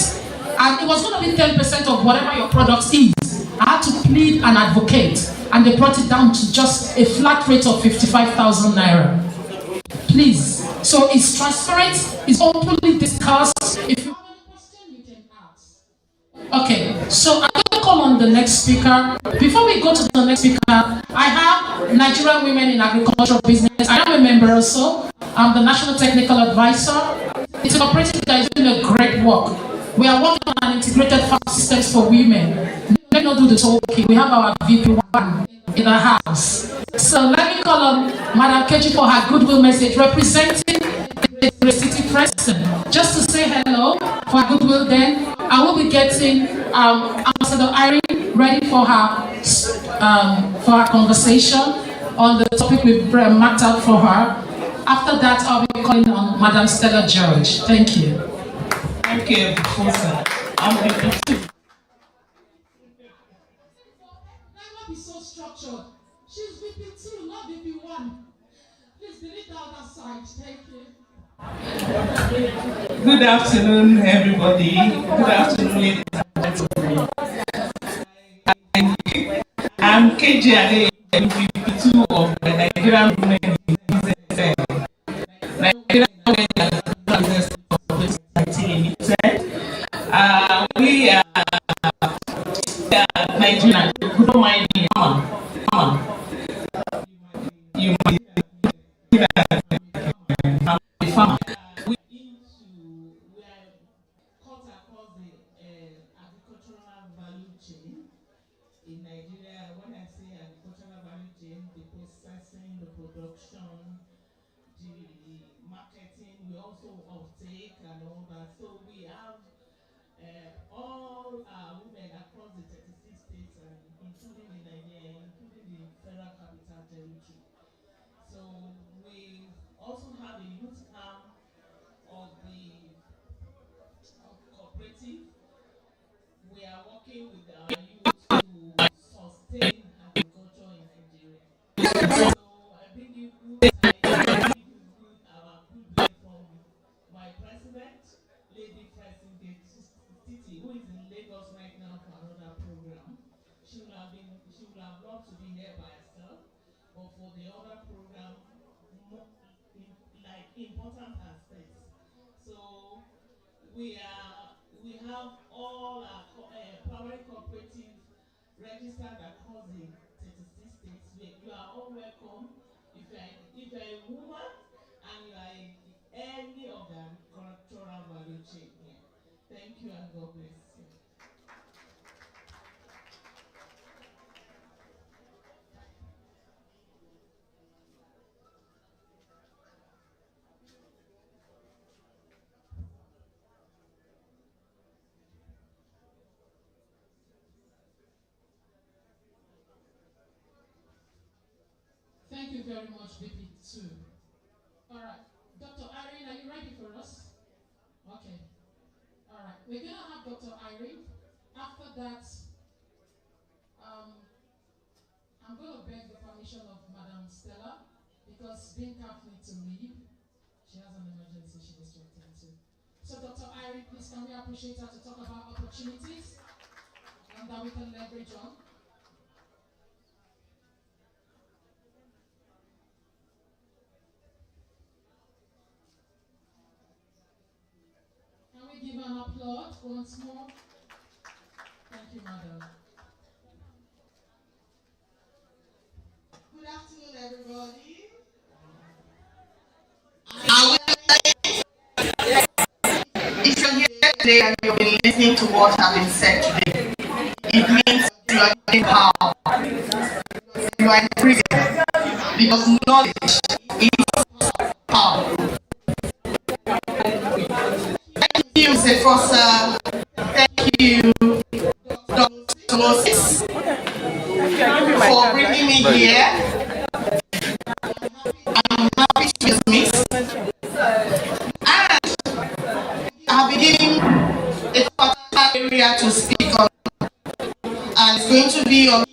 and it was going to be 10% of whatever your product is. I had to plead and advocate, and they brought it down to just a flat rate of 55,000 naira. Please. So it's transparent, it's openly discussed. If you have any question, you can ask. Okay, so I'm going to call on the next speaker. Before we go to the next speaker, I have Nigerian Women in Agricultural Business. I am a member also. I'm the National Technical Advisor. It's a cooperative that is doing a great work. We are working on an integrated farm systems for women. Let me not do the talking. We have our VP1 in our house. So let me call on Madam Keji for her goodwill message, representing the city president. Just to say hello for her goodwill, then I will be getting Ambassador Irene ready for her conversation on the topic we've marked out for her. After that, I'll be calling on Madam Stella George. Thank you. Thank you, Professor. I'm VP2. Never be so structured. She's VP2, not VP1. Please delete the other side. Thank you. Good afternoon, everybody. Good afternoon, ladies and gentlemen. I'm KJ VP2 of the Nigerian Women in Business. Nigerian Women in Business Limited. We are Nigerian. You don't mind me. Come on. You might be a farmer. We are cut across the agricultural value chain in Nigeria. When I say agricultural value chain, the processing, the production, the marketing, we also uptake and all that. So we have all our women across the 36 states, and including in Nigeria, including the Federal Capital Territory. So we also have a youth arm of the cooperative. We are working with our youth to sustain agriculture in Nigeria. So I bring you good our good from my president, Lady President Titi, who is in Lagos right now for another program. She would have loved to be here by herself, but for the other program, like important aspects. So we have all our primary cooperative registered across the 36 states. You are all welcome. If you are a woman and you are any of the agricultural value chain here. Thank you and God bless you. Thank you very much, VP2. All right. Dr. Irene, are you ready for us? Okay. All right. We're going to have Dr. Irene. After that, I'm going to beg the permission of Madam Stella, because being Binkath needs to leave. She has an emergency she needs to attend to. So Dr. Irene, please can we appreciate her to talk about opportunities that we can leverage on? Can we give an applause once more? Thank you, Madam. Good afternoon, everybody. If you're here today and you've been listening to what has been said today, it means you are getting power. You are increasing, because knowledge is power. Thank you, Mr. Foster. Thank you, Dr. Moses, for bringing me here. I'm happy to be missed. I'll be giving a particular area to speak on, and it's going to be on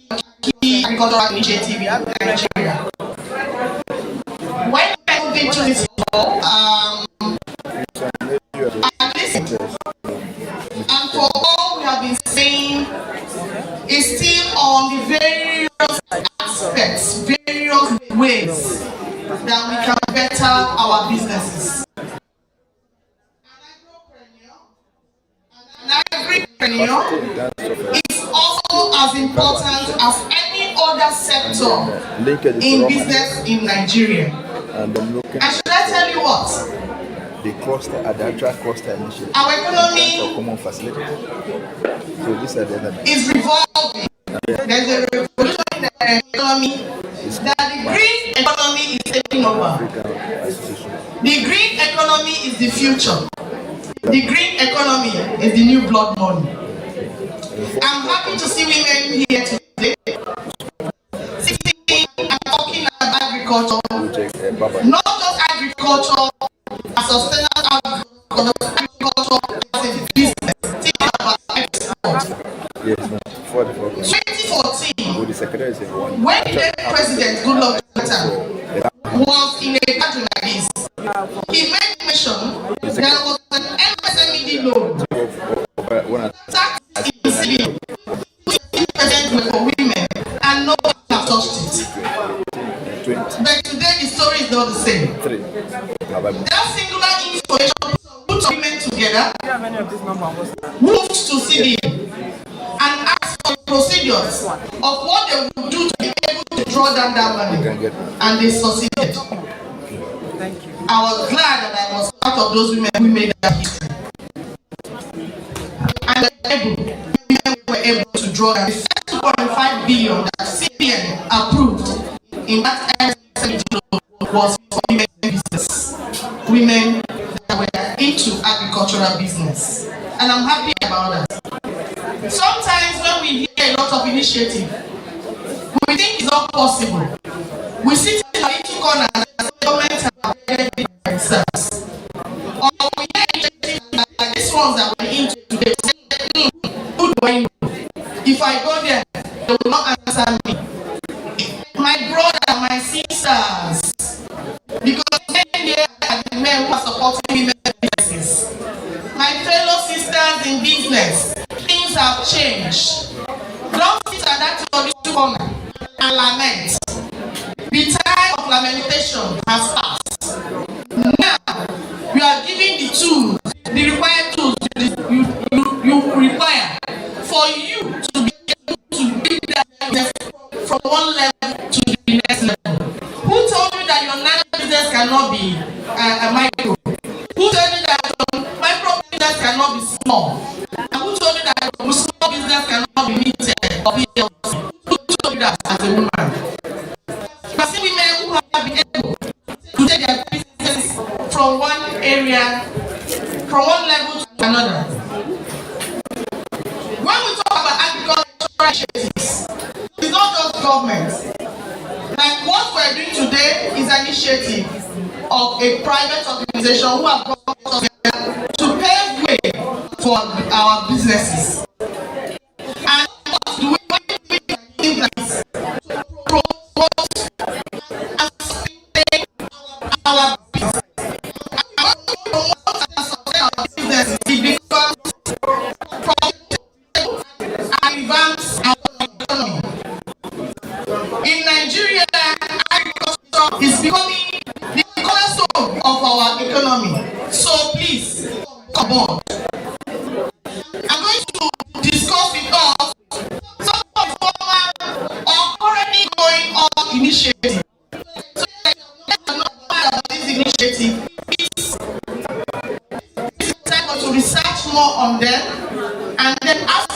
key agricultural initiative in Nigeria. When I moved into this role, I listened, and for all we have been saying is still on the various aspects, various ways that we can better our businesses. An agripreneur is also as important as any other sector in business in Nigeria. And should I tell you what? The cluster, the actual cluster initiative. Our economy common facility. So these are the elements. Is revolving. There's a revolution in the economy. That the green economy is taking over. The green economy is the future. The green economy is the new blood money. I'm happy to see women here today. I'm talking about agriculture. Not just agriculture as sustainable agriculture as a business. Think about export. Yes, 2014, when the President Goodluck Jonathan was in a country like this, he made mention there was an MSMED loan tax in Misedi, 50% were for women, and no one has touched it. But today the story is not the same. That singular information put women together, moved to CBN, and asked for procedures of what they would do to be able to draw down that money, and they succeeded. I was glad that I was part of those women who made that history. And women were able to draw the first 2.5 billion that CBN approved in that was for women business, women that were into agricultural business, and I'm happy about that. Sometimes when we hear a lot of initiative, we think it's not possible. We sit in a little corner and the government have already themselves. Or we hear initiatives like this ones that we're into today, who do I know? If I go there, they will not answer me. My brother, my sisters, because men here are the men who are supporting women businesses. My fellow sisters in business, things have changed. Don't sit at that little corner and lament. The time of lamentation has passed. Now, we are giving the tools, the required tools you require for you to be able to bring that business from one level to the next level. Who told you that your nano business cannot be a micro? Who told you that your micro business cannot be small? And who told you that your small business cannot be limited or PLC? Who told you that as a woman? You see women who have been able to take their business from one area, from one level to another. When we talk about agricultural initiatives, it's not just government. Like what we're doing today is an initiative of a private organization who have got together to pave way for our businesses. And what do we think that promote and sustain our business? And when we promote and sustain our businesses, it becomes profitable and advance our economy. In Nigeria, agriculture is becoming the cornerstone of our economy. So please, come on. I'm going to discuss with us some of the former or currently going on initiatives. So that you are not part of this initiative, please take time to research more on them, and then after